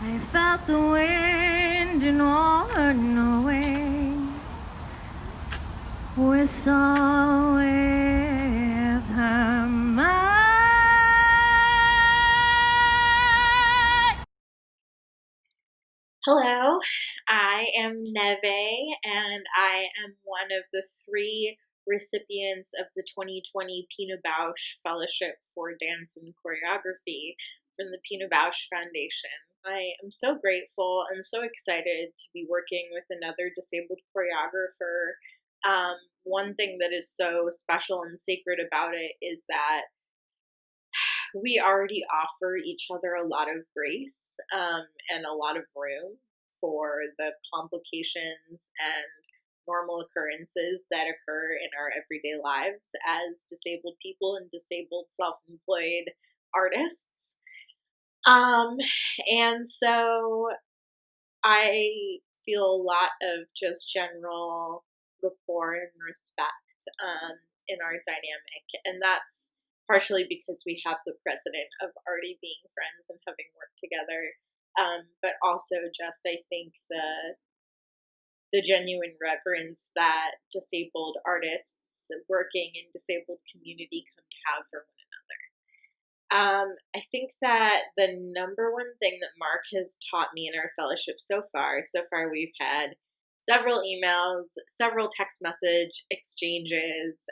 I felt the wind and worn away. Whistle with her mind. Hello, I am Neve, and I am one of the 3 recipients of the 2020 Pina Bausch Fellowship for Dance and Choreography from the Pina Bausch Foundation. I am so grateful and so excited to be working with another disabled choreographer. One thing that is so special and sacred about it is that we already offer each other a lot of grace and a lot of room for the complications and normal occurrences that occur in our everyday lives as disabled people and disabled self-employed artists. And so I feel a lot of just general rapport and respect in our dynamic. And that's partially because we have the precedent of already being friends and having worked together. But also just, I think, the genuine reverence that disabled artists working in disabled community come to have for one another. I think that the number one thing that Marc has taught me in our fellowship so far we've had several emails, several text message exchanges,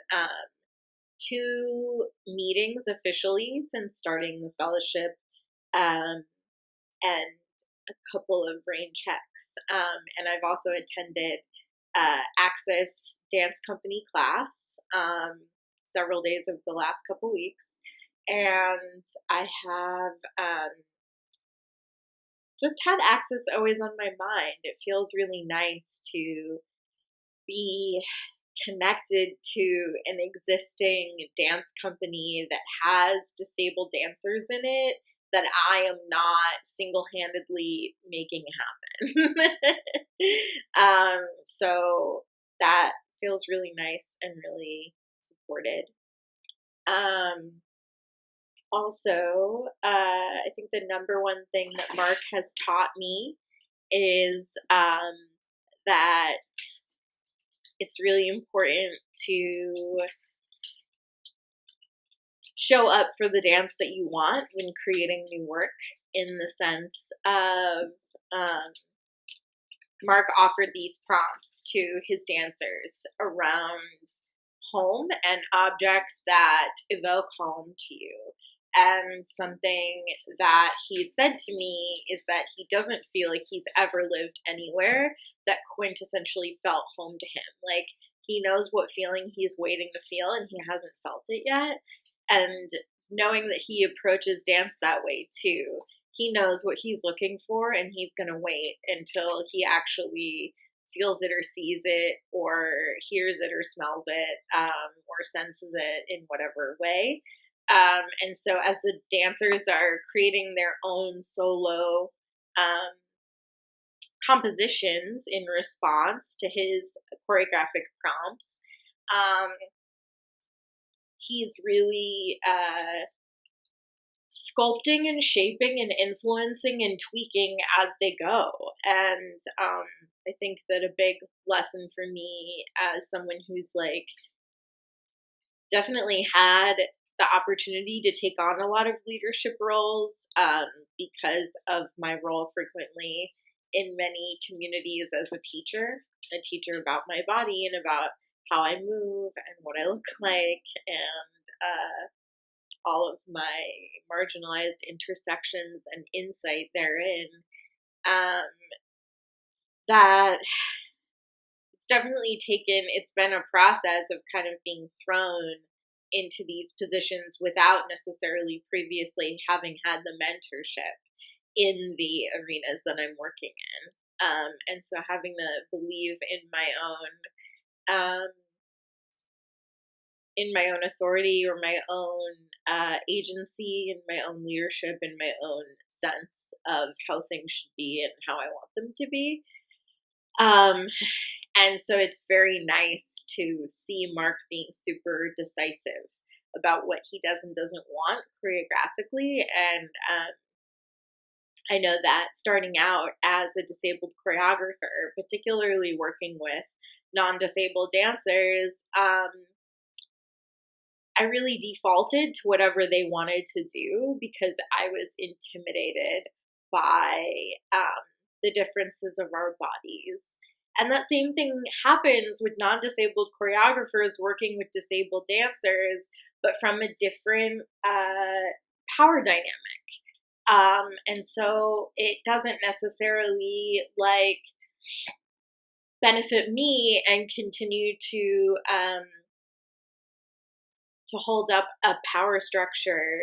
2 meetings officially since starting the fellowship, and a couple of rain checks. And I've also attended Access Dance Company class several days over the last couple weeks. And I have just had Access always on my mind. It feels really nice to be connected to an existing dance company that has disabled dancers in it that I am not single-handedly making happen. So that feels really nice and really supported. Also, I think the number one thing that Marc has taught me is that it's really important to show up for the dance that you want when creating new work, in the sense of Marc offered these prompts to his dancers around home and objects that evoke home to you. And something that he said to me is that he doesn't feel like he's ever lived anywhere that quintessentially felt home to him. Like, he knows what feeling he's waiting to feel and he hasn't felt it yet. And knowing that he approaches dance that way too, he knows what he's looking for and he's going to wait until he actually feels it or sees it or hears it or smells it or senses it in whatever way. And so as the dancers are creating their own solo compositions in response to his choreographic prompts, he's really sculpting and shaping and influencing and tweaking as they go. And I think that a big lesson for me as someone who's like definitely had the opportunity to take on a lot of leadership roles because of my role frequently in many communities as a teacher about my body and about how I move and what I look like, and all of my marginalized intersections and insight therein, that it's been a process of kind of being thrown into these positions without necessarily previously having had the mentorship in the arenas that I'm working in. And so having to believe in my own authority or my own agency and my own leadership and my own sense of how things should be and how I want them to be. And so it's very nice to see Marc being super decisive about what he does and doesn't want choreographically, and I know that starting out as a disabled choreographer, particularly working with non-disabled dancers, I really defaulted to whatever they wanted to do because I was intimidated by the differences of our bodies. And that same thing happens with non disabled choreographers working with disabled dancers, but from a different power dynamic. And so it doesn't necessarily like benefit me and continue to hold up a power structure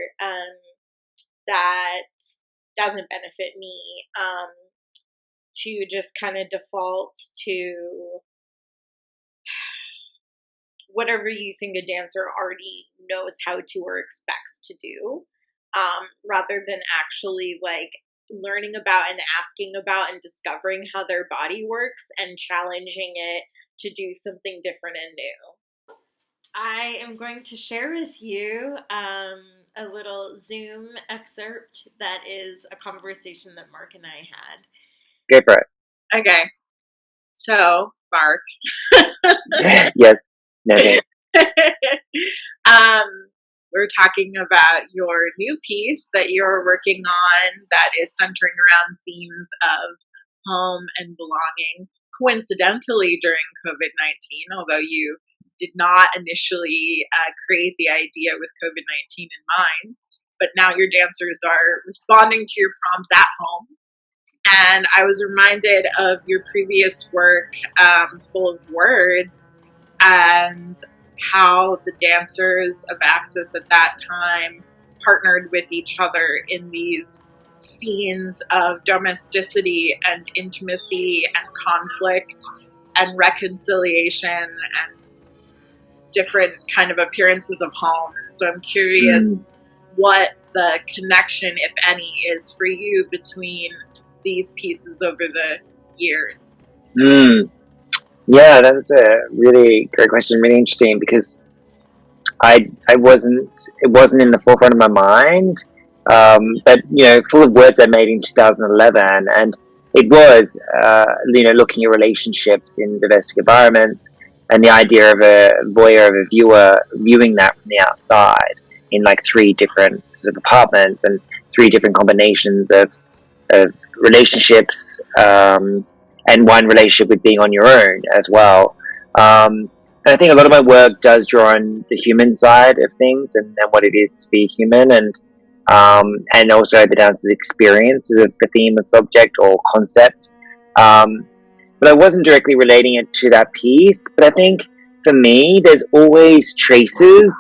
that doesn't benefit me, to just kind of default to whatever you think a dancer already knows how to or expects to do, rather than actually like learning about and asking about and discovering how their body works and challenging it to do something different and new. I am going to share with you a little Zoom excerpt that is a conversation that Marc and I had. Go for it. Okay. So, Marc. Yes. No, thanks. We're talking about your new piece that you're working on that is centering around themes of home and belonging. Coincidentally, during COVID-19, although you did not initially create the idea with COVID-19 in mind, but now your dancers are responding to your prompts at home. And I was reminded of your previous work, Full of Words, and how the dancers of Axis at that time partnered with each other in these scenes of domesticity and intimacy and conflict and reconciliation and different kind of appearances of home. So I'm curious what the connection, if any, is for you between these pieces over the years. Yeah, that's a really great question. Really interesting because it wasn't in the forefront of my mind. But Full of Words I made in 2011, and it was looking at relationships in domestic environments, and the idea of a voyeur, of a viewer, viewing that from the outside in like 3 different sort of apartments and 3 different combinations of relationships, and one relationship with being on your own as well. And I think a lot of my work does draw on the human side of things and what it is to be human, and also the dancer's experience of the theme and subject or concept. But I wasn't directly relating it to that piece. But I think for me, there's always traces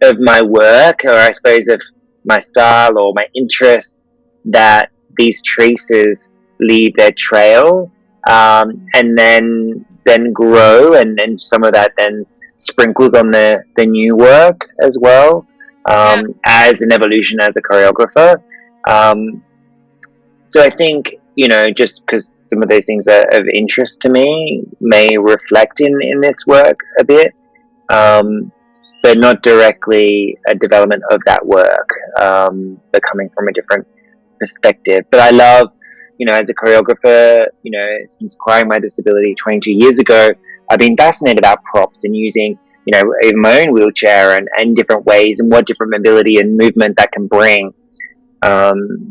of my work, or I suppose of my style or my interests, that these traces leave their trail, and then grow, and some of that then sprinkles on the new work as well, as an evolution as a choreographer. So I think, just because some of those things are of interest to me, may reflect in this work a bit, but not directly a development of that work, but coming from a different perspective. But I love, as a choreographer, since acquiring my disability 22 years ago, I've been fascinated about props and using, even my own wheelchair and different ways and what different mobility and movement that can bring.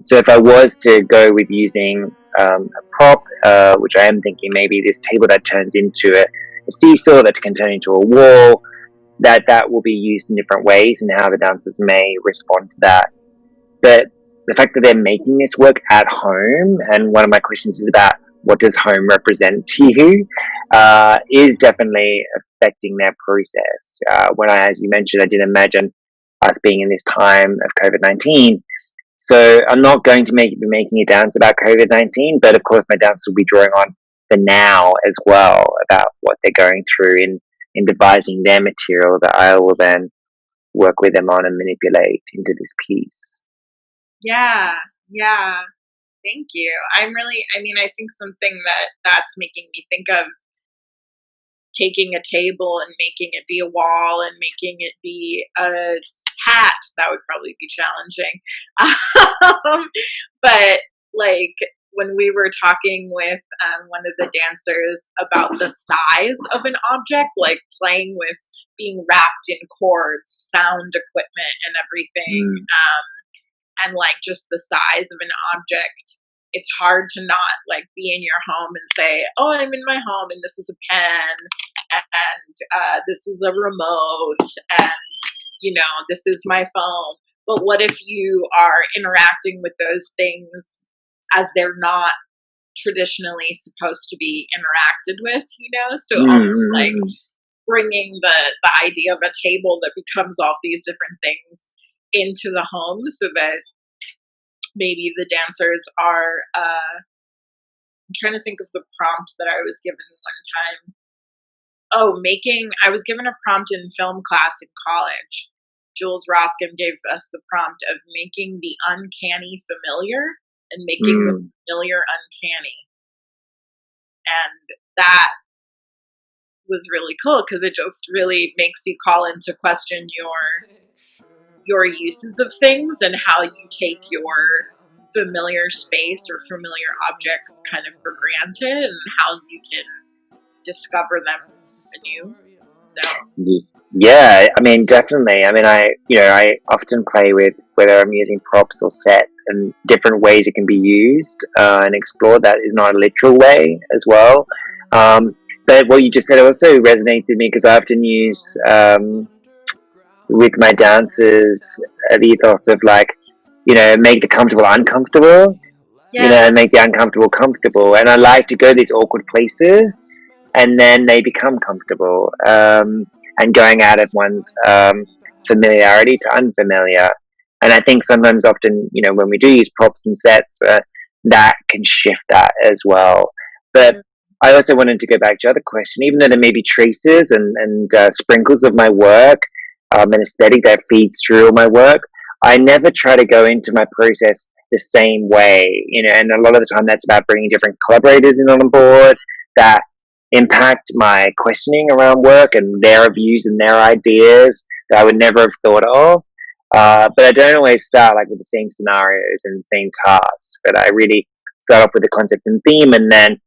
So if I was to go with using a prop, which I am thinking maybe this table that turns into a seesaw that can turn into a wall, that will be used in different ways and how the dancers may respond to that. But the fact that they're making this work at home, and one of my questions is about what does home represent to you, is definitely affecting their process. As you mentioned, I didn't imagine us being in this time of COVID-19. So I'm not going to be making a dance about COVID-19, but of course my dance will be drawing on the now as well, about what they're going through in devising their material that I will then work with them on and manipulate into this piece. Yeah. Thank you. I think something that's making me think of taking a table and making it be a wall and making it be a hat, that would probably be challenging. But like when we were talking with one of the dancers about the size of an object, like playing with being wrapped in cords, sound equipment, and everything, and like just the size of an object, it's hard to not like be in your home and say, "Oh, I'm in my home, and this is a pen, and this is a remote, and this is my phone." But what if you are interacting with those things as they're not traditionally supposed to be interacted with? So almost like bringing the idea of a table that becomes all these different things into the home, so that maybe the dancers are I'm trying to think of the prompt that I was given one time. I was given a prompt in film class in college. Jules Roskin gave us the prompt of making the uncanny familiar and making the familiar uncanny. And that was really cool because it just really makes you call into question your uses of things and how you take your familiar space or familiar objects kind of for granted, and how you can discover them anew. So yeah, I mean, definitely. I mean, I often play with whether I'm using props or sets and different ways it can be used, and explore that is not a literal way as well. But what you just said also resonates with me because I often use with my dancers the ethos of like, make the comfortable uncomfortable, and make the uncomfortable comfortable. And I like to go these awkward places, and then they become comfortable, and going out of one's familiarity to unfamiliar. And I think sometimes, often, when we do use props and sets, that can shift that as well. But I also wanted to go back to the other question, even though there may be traces and sprinkles of my work, an aesthetic that feeds through all my work, I never try to go into my process the same way, and a lot of the time that's about bringing different collaborators in on board that impact my questioning around work and their views and their ideas that I would never have thought of. But I don't always start like with the same scenarios and the same tasks, but I really start off with the concept and theme and then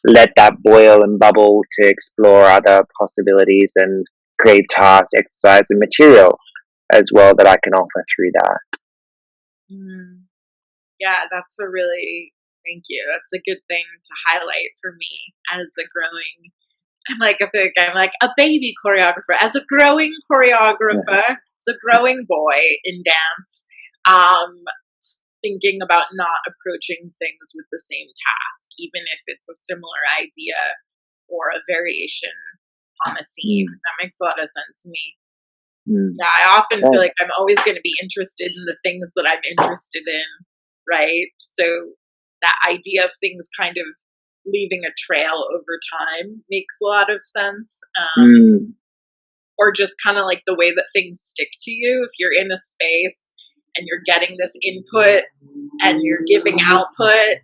let that boil and bubble to explore other possibilities and create tasks, exercise, and material as well that I can offer through that. Yeah, thank you. That's a good thing to highlight for me as a growing. I'm like a baby choreographer, as a growing choreographer, as a growing boy in dance. Thinking about not approaching things with the same task, even if it's a similar idea or a variation on a theme. That makes a lot of sense to me. Yeah, I often feel like I'm always going to be interested in the things that I'm interested in, right? So that idea of things kind of leaving a trail over time makes a lot of sense. Or just kind of like the way that things stick to you. If you're in a space and you're getting this input and you're giving output,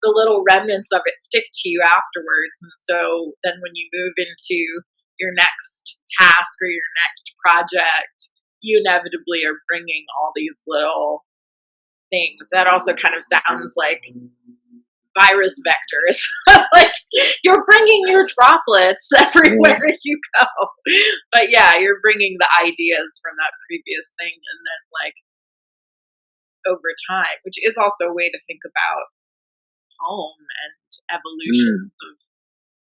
the little remnants of it stick to you afterwards. And so then when you move into your next task or your next project, you inevitably are bringing all these little things. That also kind of sounds like virus vectors. Like you're bringing your droplets everywhere you go. But yeah, you're bringing the ideas from that previous thing, and then like over time, which is also a way to think about home and evolution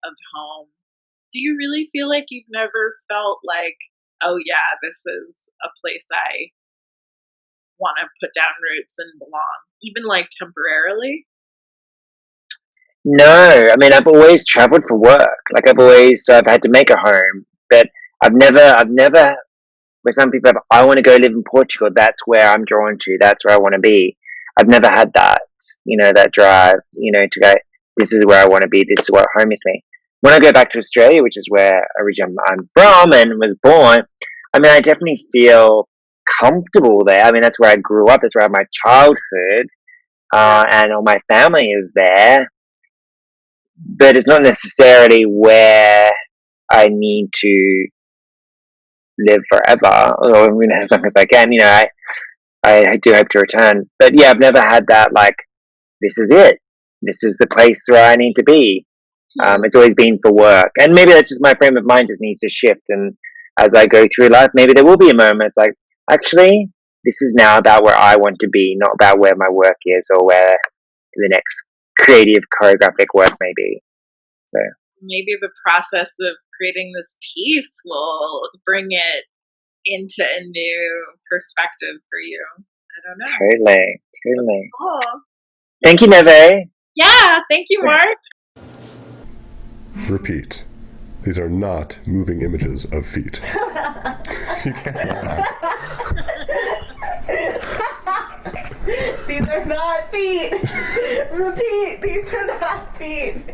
of home. Do you really feel like you've never felt like, oh yeah, this is a place I want to put down roots and belong, even like temporarily? No, I mean, I've always traveled for work. Like I've had to make a home, but I've never, where some people have, I want to go live in Portugal. That's where I'm drawn to. That's where I want to be. I've never had that, that drive, to go, this is where I want to be. This is where home is me. When I go back to Australia, which is where originally I'm from and was born, I mean, I definitely feel comfortable there. I mean, that's where I grew up. That's where I had my childhood, and all my family is there. But it's not necessarily where I need to live forever, or as long as I can. I do hope to return. But yeah, I've never had that, like, this is it. This is the place where I need to be. It's always been for work. And maybe that's just my frame of mind just needs to shift. And as I go through life, maybe there will be a moment it's like, actually, this is now about where I want to be, not about where my work is or where the next creative choreographic work may be. So maybe the process of creating this piece will bring it into a new perspective for you. I don't know. Totally. Cool. Thank you, Neve. Yeah, thank you, Marc. Repeat. These are not moving images of feet. You can't laugh. These are not feet. Repeat. These are not feet.